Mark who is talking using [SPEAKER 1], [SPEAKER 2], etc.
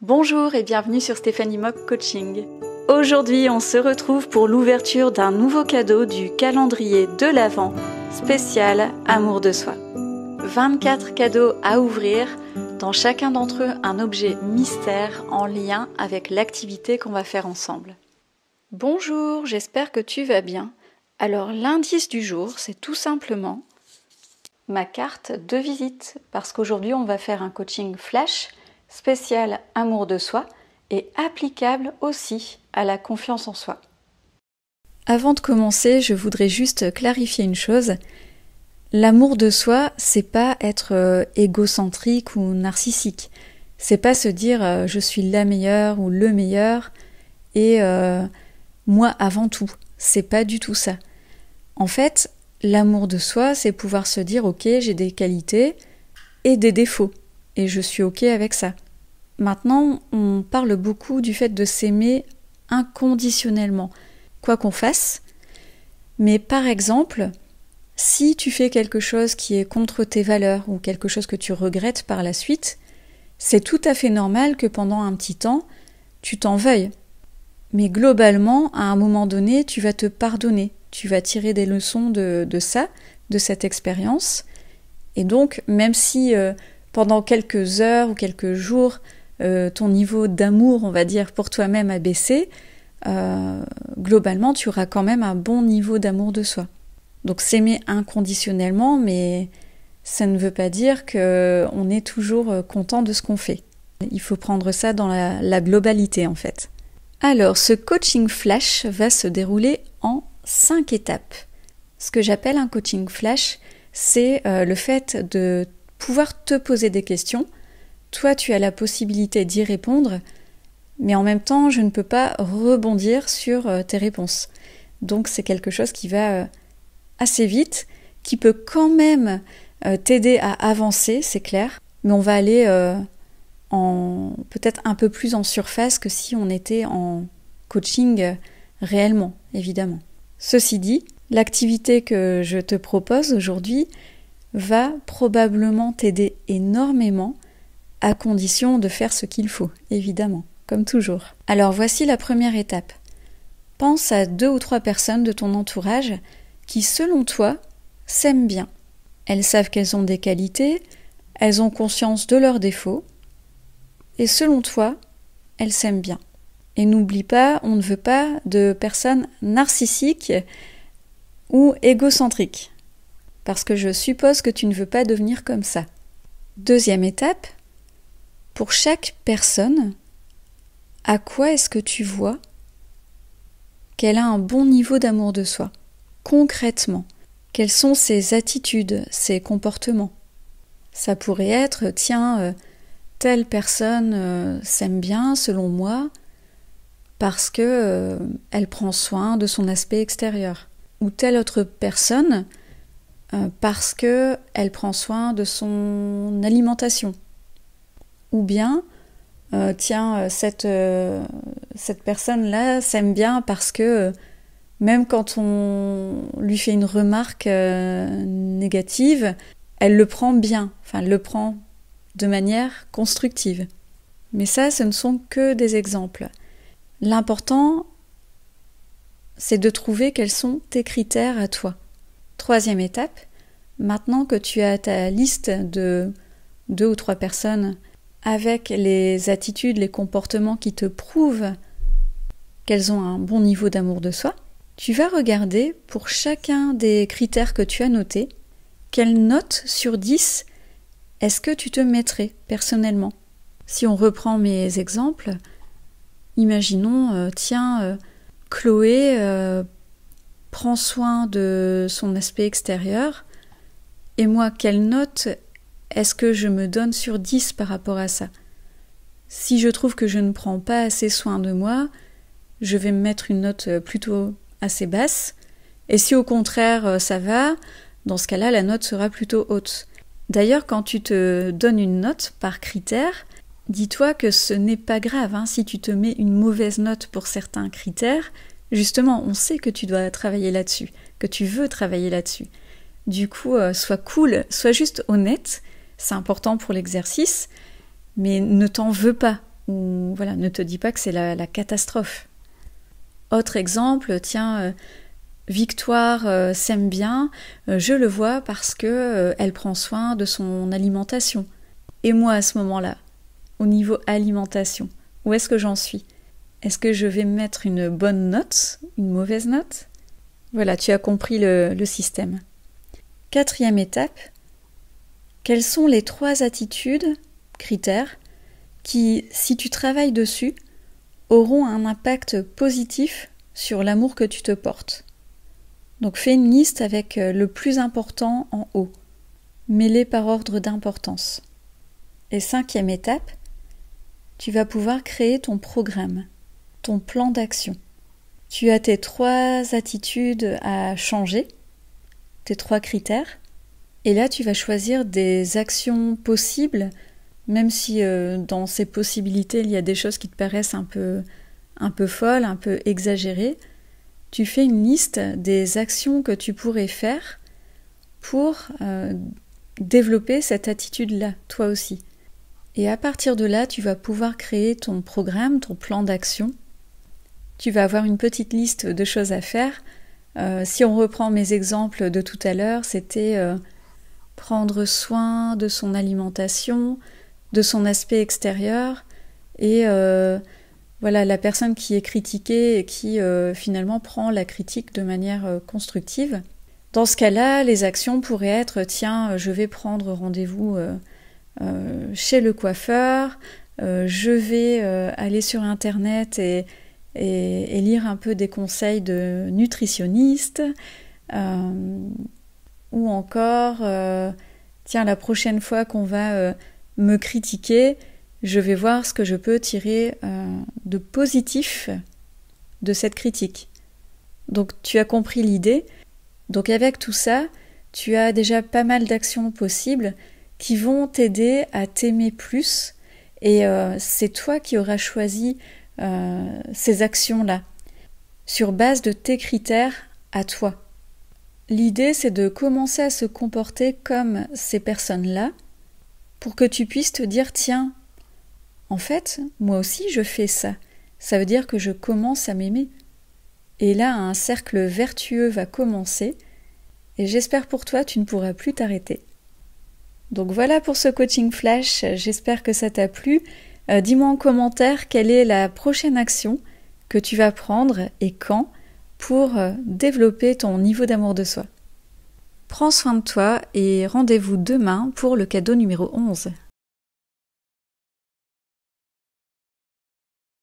[SPEAKER 1] Bonjour et bienvenue sur Stéphanie Mock Coaching. Aujourd'hui, on se retrouve pour l'ouverture d'un nouveau cadeau du calendrier de l'Avent spécial Amour de soi. 24 cadeaux à ouvrir, dans chacun d'entre eux un objet mystère en lien avec l'activité qu'on va faire ensemble. Bonjour, j'espère que tu vas bien. Alors l'indice du jour, c'est tout simplement ma carte de visite, parce qu'aujourd'hui on va faire un coaching flash spécial amour de soi et applicable aussi à la confiance en soi. Avant de commencer, je voudrais juste clarifier une chose. L'amour de soi, c'est pas être égocentrique ou narcissique. C'est pas se dire je suis la meilleure ou le meilleur et moi avant tout. C'est pas du tout ça. En fait, l'amour de soi, c'est pouvoir se dire ok, j'ai des qualités et des défauts et je suis ok avec ça. Maintenant, on parle beaucoup du fait de s'aimer inconditionnellement, quoi qu'on fasse. Mais par exemple, si tu fais quelque chose qui est contre tes valeurs ou quelque chose que tu regrettes par la suite, c'est tout à fait normal que pendant un petit temps, tu t'en veuilles. Mais globalement, à un moment donné, tu vas te pardonner. Tu vas tirer des leçons de ça, de cette expérience. Et donc, même si pendant quelques heures ou quelques jours, ton niveau d'amour, on va dire, pour toi-même a baissé, globalement, tu auras quand même un bon niveau d'amour de soi. Donc s'aimer inconditionnellement, mais ça ne veut pas dire qu'on est toujours content de ce qu'on fait. Il faut prendre ça dans la globalité, en fait. Alors, ce coaching flash va se dérouler en 5 étapes. Ce que j'appelle un coaching flash, c'est le fait de pouvoir te poser des questions. Toi, tu as la possibilité d'y répondre, mais en même temps, je ne peux pas rebondir sur tes réponses. Donc, c'est quelque chose qui va assez vite, qui peut quand même t'aider à avancer, c'est clair, mais on va aller peut-être un peu plus en surface que si on était en coaching réellement, évidemment. Ceci dit, l'activité que je te propose aujourd'hui va probablement t'aider énormément, à condition de faire ce qu'il faut, évidemment, comme toujours. Alors voici la première étape. Pense à 2 ou 3 personnes de ton entourage qui, selon toi, s'aiment bien. Elles savent qu'elles ont des qualités, elles ont conscience de leurs défauts, et selon toi, elles s'aiment bien. Et n'oublie pas, on ne veut pas de personnes narcissiques ou égocentriques, parce que je suppose que tu ne veux pas devenir comme ça. Deuxième étape, pour chaque personne, à quoi est-ce que tu vois qu'elle a un bon niveau d'amour de soi? Concrètement, quelles sont ses attitudes, ses comportements? Ça pourrait être, tiens, telle personne s'aime bien, selon moi, parce que elle prend soin de son aspect extérieur. Ou telle autre personne, parce que elle prend soin de son alimentation. Ou bien, cette personne-là s'aime bien parce que même quand on lui fait une remarque négative, elle le prend bien, enfin elle le prend de manière constructive. Mais ça, ce ne sont que des exemples. L'important, c'est de trouver quels sont tes critères à toi. Troisième étape, maintenant que tu as ta liste de 2 ou 3 personnes avec les attitudes, les comportements qui te prouvent qu'elles ont un bon niveau d'amour de soi, tu vas regarder pour chacun des critères que tu as notés, quelle note sur 10 est-ce que tu te mettrais personnellement. Si on reprend mes exemples, imaginons, Chloé prend soin de son aspect extérieur, et moi, quelle note est-ce que je me donne sur 10 par rapport à ça? Si je trouve que je ne prends pas assez soin de moi, je vais me mettre une note plutôt assez basse. Et si au contraire ça va, dans ce cas-là, la note sera plutôt haute. D'ailleurs, quand tu te donnes une note par critère, dis-toi que ce n'est pas grave si tu te mets une mauvaise note pour certains critères. Justement, on sait que tu dois travailler là-dessus, que tu veux travailler là-dessus. Du coup, sois cool, sois juste honnête. C'est important pour l'exercice, mais ne t'en veux pas. Ou voilà, ne te dis pas que c'est la catastrophe. Autre exemple, tiens, Victoire s'aime bien, je le vois parce que elle prend soin de son alimentation. Et moi à ce moment-là, au niveau alimentation, où est-ce que j'en suis? Est-ce que je vais mettre une bonne note, une mauvaise note? Voilà, tu as compris le système. 4e étape, quelles sont les 3 attitudes, critères, qui, si tu travailles dessus, auront un impact positif sur l'amour que tu te portes? Donc fais une liste avec le plus important en haut, mets-les par ordre d'importance. Et 5e étape, tu vas pouvoir créer ton programme, ton plan d'action. Tu as tes 3 attitudes à changer, tes 3 critères, et là tu vas choisir des actions possibles, même si dans ces possibilités il y a des choses qui te paraissent un peu folles, un peu exagérées. Tu fais une liste des actions que tu pourrais faire pour développer cette attitude-là, toi aussi. Et à partir de là, tu vas pouvoir créer ton programme, ton plan d'action. Tu vas avoir une petite liste de choses à faire. Si on reprend mes exemples de tout à l'heure, c'était prendre soin de son alimentation, de son aspect extérieur, et voilà, la personne qui est critiquée et qui finalement prend la critique de manière constructive. Dans ce cas-là, les actions pourraient être, tiens, je vais prendre rendez-vous chez le coiffeur, je vais aller sur Internet et lire un peu des conseils de nutritionnistes, ou encore, tiens, la prochaine fois qu'on va me critiquer, je vais voir ce que je peux tirer de positif de cette critique. Donc tu as compris l'idée. Donc avec tout ça, tu as déjà pas mal d'actions possibles qui vont t'aider à t'aimer plus, et c'est toi qui auras choisi ces actions-là sur base de tes critères à toi. L'idée, c'est de commencer à se comporter comme ces personnes-là pour que tu puisses te dire, tiens, en fait, moi aussi je fais ça. Ça veut dire que je commence à m'aimer. Et là, un cercle vertueux va commencer, et j'espère pour toi, tu ne pourras plus t'arrêter. Donc voilà pour ce coaching flash, j'espère que ça t'a plu. Dis-moi en commentaire quelle est la prochaine action que tu vas prendre et quand pour développer ton niveau d'amour de soi. Prends soin de toi et rendez-vous demain pour le cadeau numéro 11.